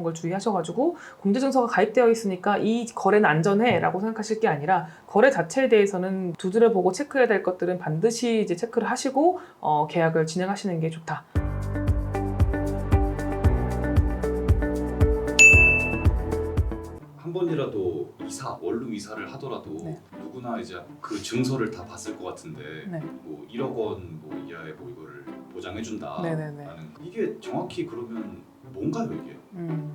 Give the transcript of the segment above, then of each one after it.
걸 주의하셔가지고 공제증서가 가입되어 있으니까 이 거래는 안전해 라고 생각하실 게 아니라 거래 자체에 대해서는 두드려보고 체크해야 될 것들은 반드시 이제 체크를 하시고 계약을 진행하시는 게 좋다. 한 번이라도 원룸 이사를 하더라도 네. 누구나 이제 그 증서를 다 봤을 것 같은데 네. 뭐 1억 원 뭐 이하의 뭐 이거를 보장해준다. 네네네. 라는 이게 정확히 그러면 뭔가요 이게?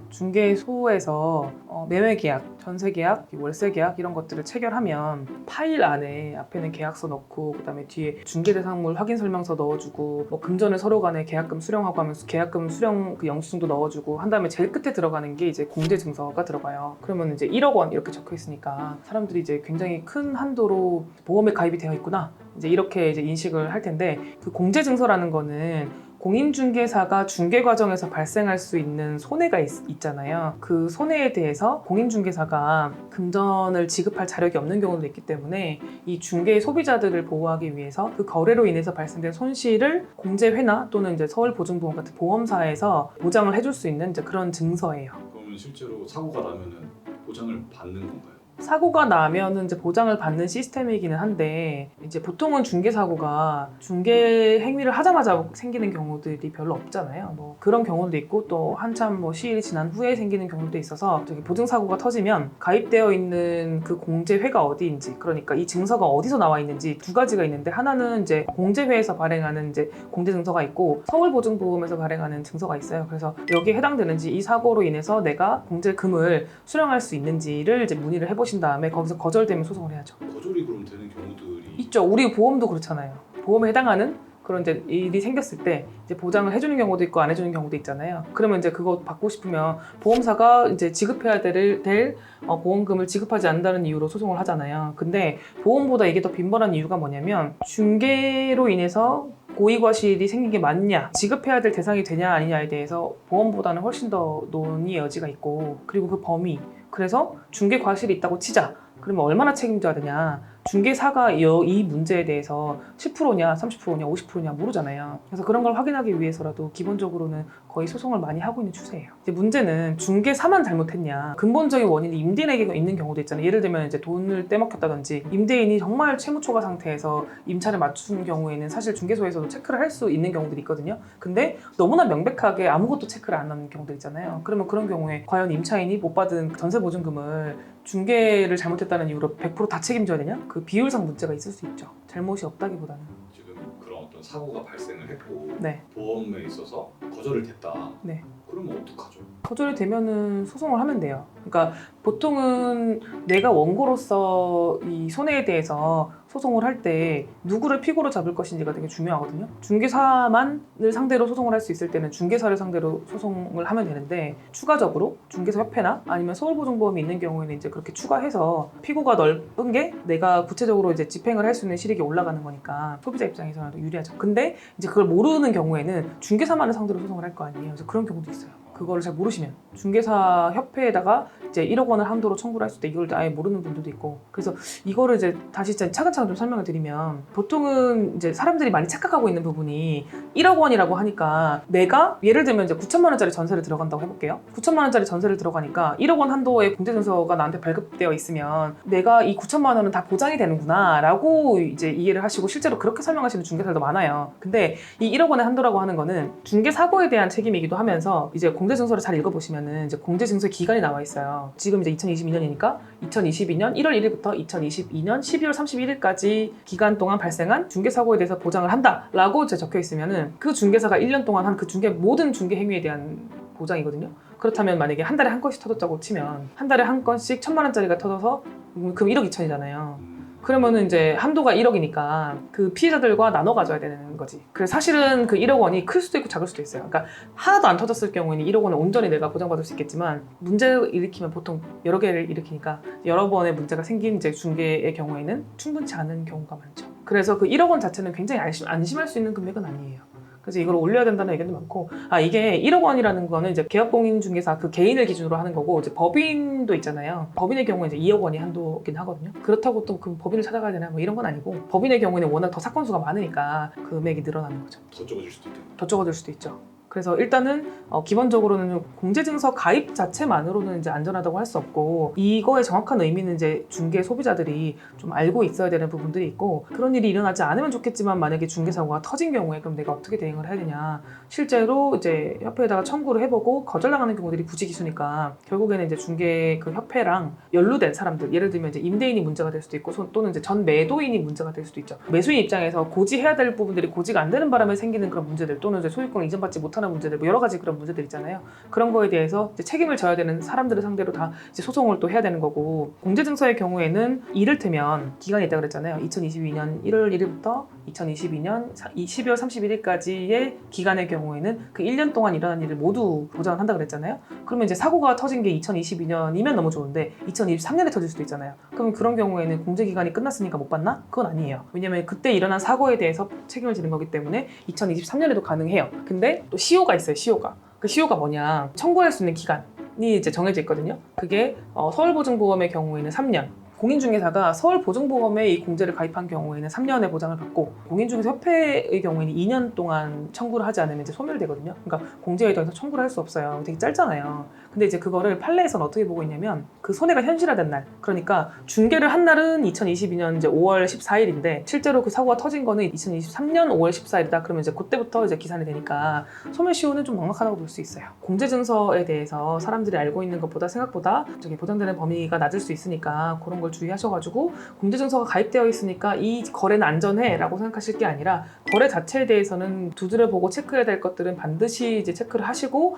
중개소에서 매매 계약, 전세 계약, 월세 계약 이런 것들을 체결하면 파일 안에 앞에는 계약서 넣고 그다음에 뒤에 중개대상물 확인 설명서 넣어주고 뭐 금전을 서로 간에 계약금 수령하고 하면서 계약금 수령 그 영수증도 넣어주고 한 다음에 제일 끝에 들어가는 게 이제 공제증서가 들어가요. 그러면 이제 1억 원 이렇게 적혀 있으니까 사람들이 이제 굉장히 큰 한도로 보험에 가입이 되어 있구나 이제 이렇게 이제 인식을 할 텐데 그 공제증서라는 거는 공인중개사가 중개 과정에서 발생할 수 있는 손해가 있잖아요. 그 손해에 대해서 공인중개사가 금전을 지급할 자력이 없는 경우도 있기 때문에 이 중개 소비자들을 보호하기 위해서 그 거래로 인해서 발생된 손실을 공제회나 또는 이제 서울보증보험 같은 보험사에서 보장을 해줄 수 있는 이제 그런 증서예요. 그러면 실제로 사고가 나면은 보장을 받는 건가요? 사고가 나면은 이제 보장을 받는 시스템이기는 한데 이제 보통은 중개 사고가 중개 행위를 하자마자 생기는 경우들이 별로 없잖아요. 뭐 그런 경우도 있고 또 한참 뭐 시일이 지난 후에 생기는 경우도 있어서 저기 보증 사고가 터지면 가입되어 있는 그 공제회가 어디인지 그러니까 이 증서가 어디서 나와 있는지 두 가지가 있는데 하나는 이제 공제회에서 발행하는 이제 공제 증서가 있고 서울보증보험에서 발행하는 증서가 있어요. 그래서 여기에 해당되는지 이 사고로 인해서 내가 공제금을 수령할 수 있는지를 이제 문의를 해보신 다음에 거기서 거절되면 소송을 해야죠. 거절이 그럼 되는 경우들이 있죠. 우리 보험도 그렇잖아요. 보험에 해당하는 그런 이제 일이 생겼을 때 이제 보장을 해주는 경우도 있고 안 해주는 경우도 있잖아요. 그러면 이제 그거 받고 싶으면 보험사가 이제 지급해야 될 보험금을 지급하지 않는다는 이유로 소송을 하잖아요. 근데 보험보다 이게 더 빈번한 이유가 뭐냐면 중개로 인해서 고의과실이 생긴 게 맞냐, 지급해야 될 대상이 되냐 아니냐에 대해서 보험보다는 훨씬 더 논의의 여지가 있고 그리고 그 범위 그래서 중개 과실이 있다고 치자. 그러면 얼마나 책임져야 되냐. 중개사가 이 문제에 대해서 10%냐, 30%냐, 50%냐 모르잖아요. 그래서 그런 걸 확인하기 위해서라도 기본적으로는 거의 소송을 많이 하고 있는 추세예요. 이제 문제는 중개사만 잘못했냐. 근본적인 원인이 임대인에게 있는 경우도 있잖아요. 예를 들면 이제 돈을 떼먹혔다든지 임대인이 정말 채무초과 상태에서 임차를 맞춘 경우에는 사실 중개소에서도 체크를 할 수 있는 경우들이 있거든요. 근데 너무나 명백하게 아무것도 체크를 안 하는 경우들 있잖아요. 그러면 그런 경우에 과연 임차인이 못 받은 전세 보증금을 중개를 잘못했다는 이유로 100% 다 책임져야 되냐? 그 비율상 문제가 있을 수 있죠. 잘못이 없다기보다는. 지금 그런 어떤 사고가 발생을 했고 네. 보험에 있어서 거절을 됐다. 네. 그러면 어떡하죠? 거절이 되면은 소송을 하면 돼요. 그러니까 보통은 내가 원고로서 이 손해에 대해서 소송을 할 때 누구를 피고로 잡을 것인지가 되게 중요하거든요. 중개사만을 상대로 소송을 할 수 있을 때는 중개사를 상대로 소송을 하면 되는데 추가적으로 중개사협회나 아니면 서울보증보험이 있는 경우에는 이제 그렇게 추가해서 피고가 넓은 게 내가 구체적으로 이제 집행을 할 수 있는 실익이 올라가는 거니까 소비자 입장에서는 유리하죠. 근데 이제 그걸 모르는 경우에는 중개사만을 상대로 소송을 할 거 아니에요. 그래서 그런 경우도 있어요. 그거를 잘 모르시면 중개사 협회에다가 이제 1억 원을 한도로 청구를 할 수 있다. 이걸 아예 모르는 분들도 있고. 그래서 이거를 이제 다시 차근차근 좀 설명을 드리면 보통은 이제 사람들이 많이 착각하고 있는 부분이 1억 원이라고 하니까 내가 예를 들면 이제 9천만 원짜리 전세를 들어간다고 해볼게요. 9천만 원짜리 전세를 들어가니까 1억 원 한도의 공제증서가 나한테 발급되어 있으면 내가 이 9천만 원은 다 보장이 되는구나 라고 이제 이해를 하시고 실제로 그렇게 설명하시는 중개사들도 많아요. 근데 이 1억 원의 한도라고 하는 거는 중개 사고에 대한 책임이기도 하면서 이제 공제증서를 잘 읽어보시면은 이제 공제증서 기간이 나와 있어요. 지금 이제 2022년이니까 2022년 1월 1일부터 2022년 12월 31일까지 기간 동안 발생한 중개사고에 대해서 보장을 한다라고 이제 적혀 있으면은 그 중개사가 1년 동안 한 그 모든 중개 행위에 대한 보장이거든요. 그렇다면 만약에 한 달에 한 건씩 터졌다고 치면 한 달에 한 건씩 1,000만 원짜리가 터져서 그럼 1억 2천이잖아요. 그러면은 이제 한도가 1억이니까 그 피해자들과 나눠 가져야 되는 거지. 그래서 사실은 그 1억 원이 클 수도 있고 작을 수도 있어요. 그러니까 하나도 안 터졌을 경우에는 1억 원은 온전히 내가 보장받을 수 있겠지만 문제를 일으키면 보통 여러 개를 일으키니까 여러 번의 문제가 생긴 이제 중개의 경우에는 충분치 않은 경우가 많죠. 그래서 그 1억 원 자체는 굉장히 안심할 수 있는 금액은 아니에요. 그래서 이걸 올려야 된다는 의견도 많고 이게 1억 원이라는 거는 이제 개업공인중개사 그 개인을 기준으로 하는 거고 이제 법인도 있잖아요. 법인의 경우에 이제 2억 원이 한도긴 하거든요. 그렇다고 또 그 법인을 찾아가야 되나 뭐 이런 건 아니고 법인의 경우에는 워낙 더 사건 수가 많으니까 금액이 늘어나는 거죠. 더 적어질 수도 있겠네. 더 적어질 수도 있죠. 그래서 일단은 기본적으로는 공제증서 가입 자체만으로는 이제 안전하다고 할 수 없고 이거의 정확한 의미는 이제 중개 소비자들이 좀 알고 있어야 되는 부분들이 있고 그런 일이 일어나지 않으면 좋겠지만 만약에 중개 사고가 터진 경우에 그럼 내가 어떻게 대응을 해야 되냐 실제로 이제 협회에다가 청구를 해보고 거절당하는 경우들이 부지기수니까 결국에는 이제 중개 그 협회랑 연루된 사람들 예를 들면 이제 임대인이 문제가 될 수도 있고 또는 이제 전 매도인이 문제가 될 수도 있죠. 매수인 입장에서 고지해야 될 부분들이 고지가 안 되는 바람에 생기는 그런 문제들 또는 이제 소유권을 이전받지 못하는 문제들 뭐 여러 가지 그런 문제들 있잖아요. 그런 거에 대해서 이제 책임을 져야 되는 사람들을 상대로 다 이제 소송을 또 해야 되는 거고 공제증서의 경우에는 이를테면 기간이 있다고 그랬잖아요. 2022년 1월 1일부터 2022년 12월 31일까지의 기간의 경우에는 그 1년 동안 일어난 일을 모두 보장을 한다고 그랬잖아요. 그러면 이제 사고가 터진 게 2022년이면 너무 좋은데 2023년에 터질 수도 있잖아요. 그럼 그런 경우에는 공제기간이 끝났으니까 못 받나? 그건 아니에요. 왜냐면 그때 일어난 사고에 대해서 책임을 지는 거기 때문에 2023년에도 가능해요. 근데 또 시효가 있어요. 시효가. 그 시효가 뭐냐? 청구할 수 있는 기간이 이제 정해져 있거든요. 그게 서울보증보험의 경우에는 3년. 공인중개사가 서울보증보험에 이 공제를 가입한 경우에는 3년의 보장을 받고 공인중개사협회의 경우에는 2년 동안 청구를 하지 않으면 이제 소멸되거든요. 그러니까 공제에 대해서 청구를 할 수 없어요. 되게 짧잖아요. 근데 이제 그거를 판례에서는 어떻게 보고 있냐면 그 손해가 현실화된 날, 그러니까 중개를 한 날은 2022년 이제 5월 14일인데 실제로 그 사고가 터진 거는 2023년 5월 14일이다. 그러면 이제 그때부터 이제 기산이 되니까 소멸시효는 좀 넉넉하다고 볼 수 있어요. 공제증서에 대해서 사람들이 알고 있는 것보다 생각보다 저기 보장되는 범위가 낮을 수 있으니까 그런 걸 주의하셔가지고 공제증서가 가입되어 있으니까 이 거래는 안전해라고 생각하실 게 아니라 거래 자체에 대해서는 두드려보고 체크해야 될 것들은 반드시 이제 체크를 하시고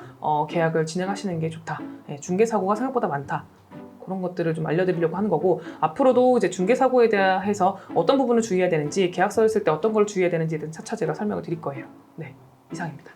계약을 진행하시는 게 좋다. 중개 사고가 생각보다 많다. 그런 것들을 좀 알려드리려고 하는 거고 앞으로도 이제 중개 사고에 대해서 어떤 부분을 주의해야 되는지 계약서를 쓸 때 어떤 걸 주의해야 되는지에 대해서 차차 제가 설명을 드릴 거예요. 네, 이상입니다.